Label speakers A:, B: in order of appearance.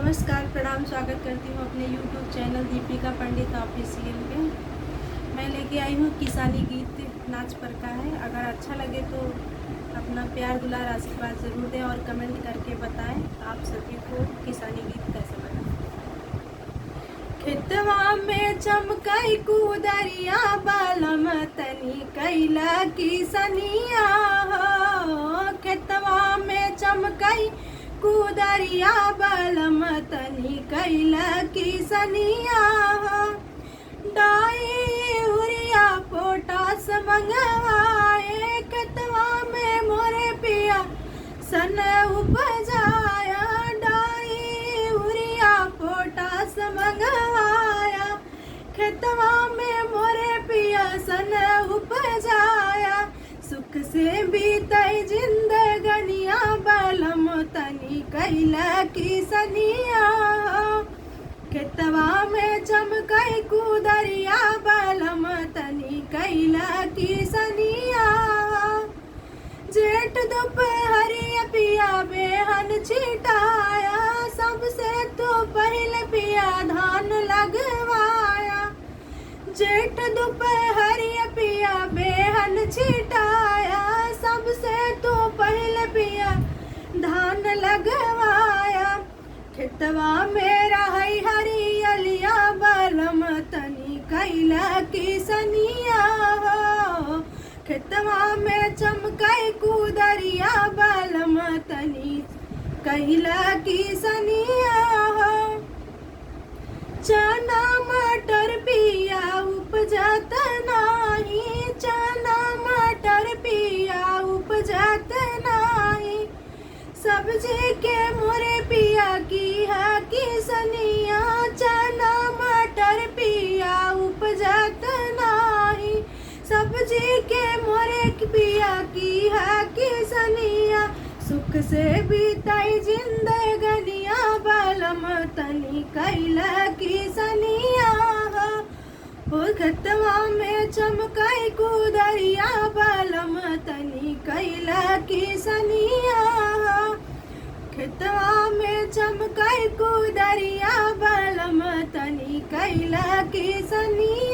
A: नमस्कार, प्रणाम, स्वागत करती हूँ अपने YouTube चैनल दीपिका पंडित ऑफिशियल पे। मैं लेके आई हूँ किसानी गीत नाच पर का है। अगर अच्छा लगे तो अपना प्यार दुलार आशीर्वाद ज़रूर दें और कमेंट करके बताएं आप सभी को किसानी गीत कैसा लगा। खेतवा में चमकई कुदरिया बालम तनी कैला किसनिया हो। खेतवा में चमकई कुदरिया बालम तनी कैला किसनिया हो। डाई उरिया पोटास मंगवाए खेतवा में मोरे पिया सन उपजाया। डाई उरिया पोटास मंगवाया खेतवा में मोरे पिया सन उपजाया। सुख से बीतई जिंदगनिया बालम तनी कैला किसनिया हो। खेतवा में चमकई कुदरिया बालम तनी कैला किसनिया हो। जेठ दोपहरिया पिया बेहन छिटाया सबसे तो पहले पिया धान लगवाया। जेठ दोपहरिया पिया बेहन छिटाया सबसे तो पहले पिया धान लगवाया। खेतवा में रही हरियलिया बालम तनी कैला किसनिया हो। खेतवा में चमकई कुदरिया बालम तनी कैला किसनिया हो। चना मटर पिया उपजत नाही चना मटर पिया उपजत नाही। सब्जी के मोरे पिया की है किसनिया चना मटर पिया उपजत नाही। सब्जी के मोरे पिया की है किसनिया। सुख से बीतई जिंदगनिया बालम तनी कैला किसनिया हो। खेतवा में चमकई कुदरिया बालम तनी कैला किसनिया हो। खेतवा में चमकई कुदरिया बालम तनी कैला किसनिया।